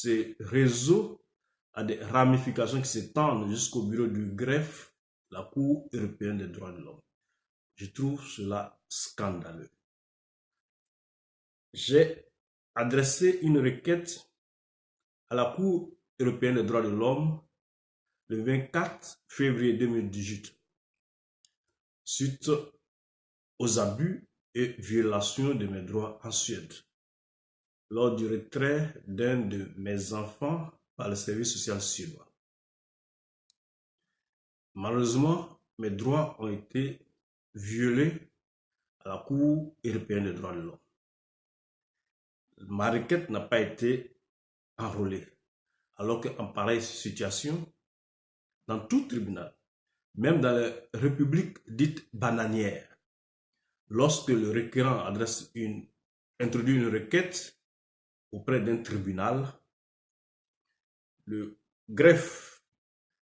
ce réseau a des ramifications qui s'étendent jusqu'au bureau du greffe, la Cour européenne des droits de l'homme. Je trouve cela scandaleux. J'ai adressé une requête à la Cour européenne des droits de l'homme le 24 février 2018 suite aux abus et violations de mes droits en Suède lors du retrait d'un de mes enfants par le service social suédois. Malheureusement, mes droits ont été violés à la Cour européenne des droits de l'homme. Ma requête n'a pas été enrôlée, alors qu'en pareille situation, dans tout tribunal, même dans les républiques dites bananières, lorsque le requérant introduit une requête auprès d'un tribunal, le greffe,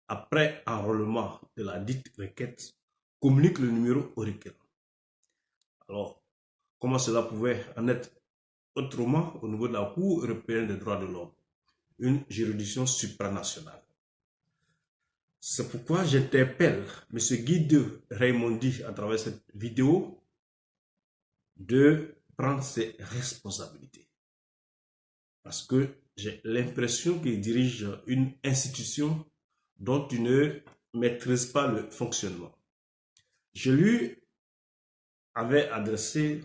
après enrôlement de la dite requête, communique le numéro au requérant. Alors, comment cela pouvait en être autrement au niveau de la Cour européenne des droits de l'homme, une juridiction supranationale? C'est pourquoi j'interpelle M. Guido Raimondi à travers cette vidéo de prendre ses responsabilités. Parce que j'ai l'impression qu'il dirige une institution dont il ne maîtrise pas le fonctionnement. Je lui avais adressé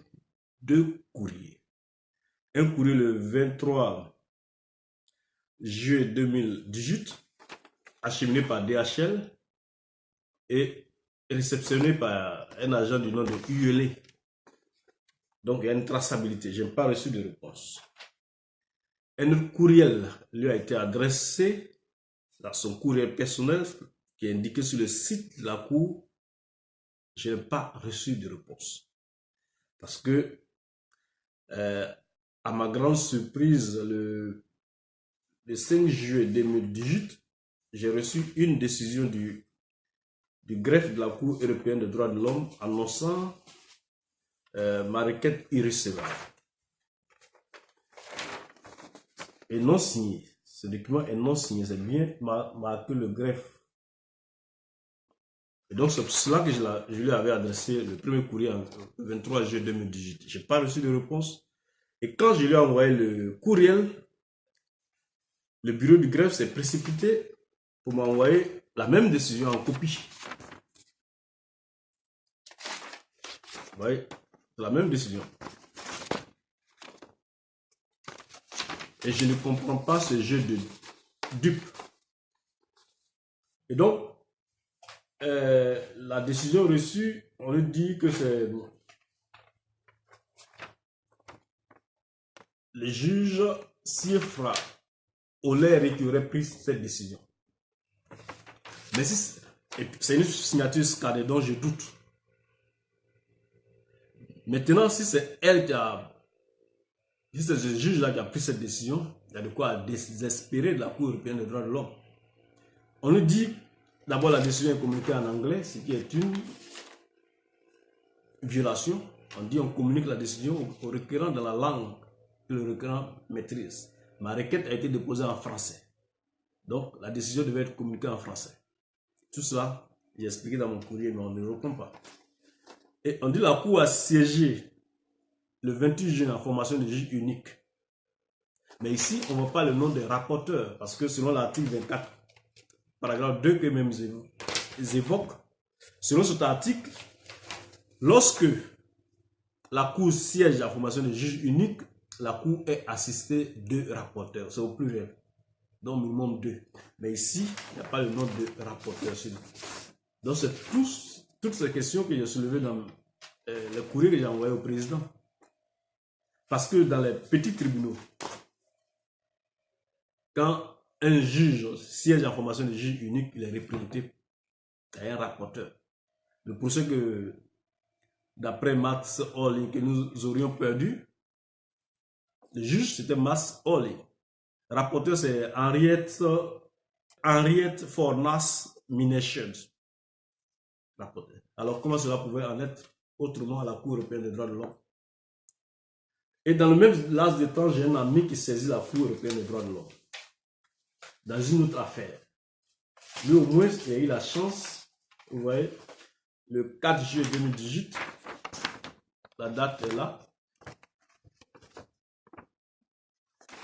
2 courriers. Un courrier le 23 juillet 2018, acheminé par DHL et réceptionné par un agent du nom de ULE. Donc il y a une traçabilité. Je n'ai pas reçu de réponse. Un courriel lui a été adressé dans son courriel personnel qui est indiqué sur le site de la Cour. Je n'ai pas reçu de réponse. Parce que, à ma grande surprise, le 5 juillet 2018, j'ai reçu une décision du greffe de la Cour européenne des droits de l'homme annonçant ma requête irrecevable et non signée. Ce document est non signé, c'est bien marqué le greffe. Et donc c'est pour cela que je lui avais adressé le premier courrier le 23 juillet 2018. Je n'ai pas reçu de réponse. Et quand je lui ai envoyé le courriel, le bureau du greffe s'est précipité pour m'envoyer la même décision en copie. Vous voyez, c'est la même décision. Et je ne comprends pas ce jeu de dupe. Et donc, la décision reçue, on lui dit que c'est le juge Siefra Oler qui aurait pris cette décision. Mais si c'est une signature scadée dont je doute. Maintenant, si c'est elle qui a... Si c'est ce juge-là qui a pris cette décision, il y a de quoi désespérer de la Cour européenne des droits de l'homme. On nous dit, d'abord la décision est communiquée en anglais, ce qui est une violation. On dit on communique la décision au requérant dans la langue que le requérant maîtrise. Ma requête a été déposée en français. Donc la décision devait être communiquée en français. Tout cela, j'ai expliqué dans mon courrier, mais on ne répond pas. Et on dit la Cour a siégé le 28 juin en formation de juge unique. Mais ici, on ne voit pas le nom des rapporteurs, parce que selon l'article 24, paragraphe 2 que même ils évoquent, selon cet article, lorsque la Cour siège en formation de juge unique, la Cour est assistée de rapporteurs. C'est au pluriel. Donc minimum 2. Mais ici, il n'y a pas le nom de rapporteur. Donc c'est toutes ces questions que j'ai soulevées dans le courrier que j'ai envoyé au président. Parce que dans les petits tribunaux, quand un juge siège en formation de juge unique, il est représenté par un rapporteur. Le procès que, d'après Max Orling, que nous aurions perdu, le juge c'était Max Orling. Le rapporteur c'est Henriette Fornas Minechud. Alors comment cela pouvait en être autrement à la Cour européenne des droits de l'homme? Et dans le même laps de temps, j'ai un ami qui saisit la Cour européenne des droits de l'homme. dans une autre affaire. Lui, au moins, il a eu la chance, vous voyez, le 4 juillet 2018, la date est là.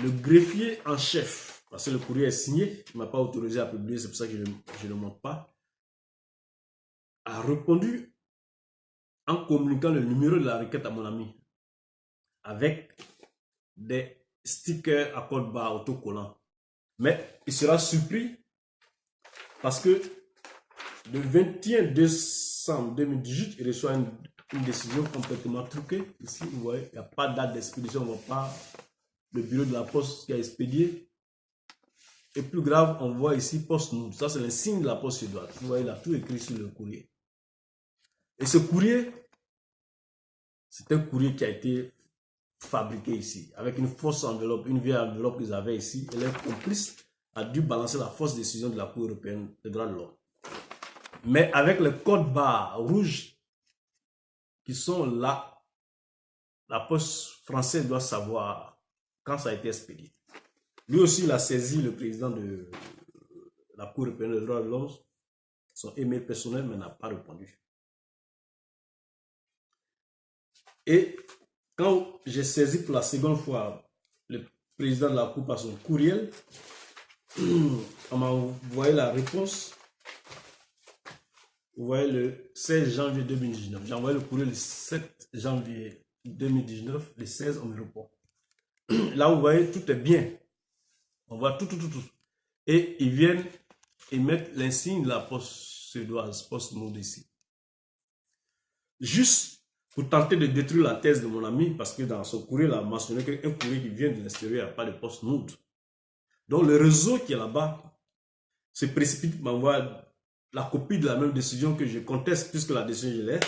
Le greffier en chef, parce que le courrier est signé, il ne m'a pas autorisé à publier, c'est pour ça que je ne le montre pas, a répondu en communiquant le numéro de la requête à mon ami, avec des stickers à code barre autocollants. Mais il sera surpris parce que le 21 décembre 2018, il reçoit une décision complètement truquée. Ici, vous voyez, il n'y a pas de date d'expédition, on ne voit pas le bureau de la poste qui a expédié. Et plus grave, on voit ici poste nous. Ça, c'est le signe de la poste suédoise. Vous voyez, il a tout écrit sur le courrier. Et ce courrier, c'est un courrier qui a été fabriqué ici, avec une fausse enveloppe, une vieille enveloppe qu'ils avaient ici. Et leur complice a dû balancer la fausse décision de la Cour européenne des droits de l'homme. Mais avec les codes barres rouges qui sont là, la poste française doit savoir quand ça a été expédié. Lui aussi, il a saisi le président de la Cour européenne des droits de l'homme, son email personnel, mais n'a pas répondu. Et quand j'ai saisi pour la seconde fois le président de la Cour par son courriel, on m'a envoyé la réponse. Vous voyez, le 16 janvier 2019. J'ai envoyé le courrier le 7 janvier 2019. Le 16, on me répond. Là, vous voyez, tout est bien. On voit tout. Et ils viennent et mettent l'insigne de la poste suédoise, poste mode ici. Juste pour tenter de détruire la thèse de mon ami, parce que dans son courrier, il a mentionné qu'un courrier qui vient de l'extérieur, il n'y a pas de poste mode. Donc, le réseau qui est là-bas se précipite, m'envoie la copie de la même décision que je conteste, puisque la décision,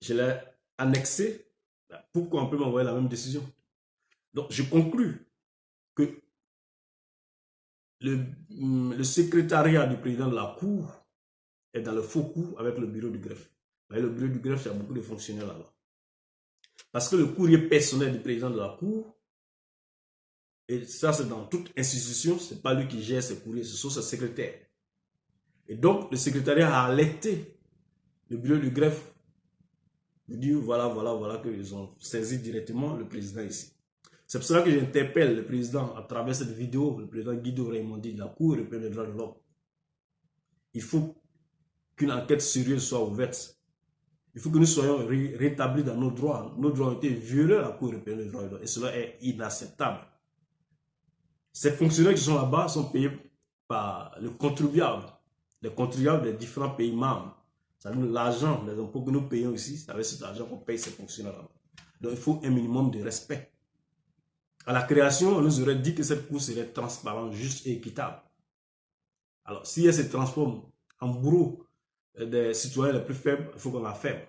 je l'ai annexée. Pourquoi on peut m'envoyer la même décision? Donc, je conclus que le secrétariat du président de la Cour est dans le faux coup avec le bureau du greffe. Mais le bureau du greffe, il y a beaucoup de fonctionnaires là-bas. Parce que le courrier personnel du président de la Cour, et ça c'est dans toute institution, ce n'est pas lui qui gère ses courriers, ce sont ses secrétaires. Et donc, le secrétariat a alerté le bureau du greffe de dire voilà qu'ils ont saisi directement le président ici. C'est pour cela que j'interpelle le président à travers cette vidéo, le président Guido Raimondi de la Cour européenne des droits de l'homme. Il faut qu'une enquête sérieuse soit ouverte. Il faut que nous soyons rétablis dans nos droits. Nos droits ont été violés à la Cour européenne des droits de l'homme et cela est inacceptable. Ces fonctionnaires qui sont là-bas sont payés par le contribuable, les contribuables des différents pays membres. C'est-à-dire l'argent, les impôts que nous payons ici, c'est avec cet argent qu'on paye ces fonctionnaires là-bas. Donc il faut un minimum de respect. À la création, on nous aurait dit que cette cour serait transparente, juste et équitable. Alors, si elle se transforme en bourreau des citoyens les plus faibles, il faut qu'on la ferme.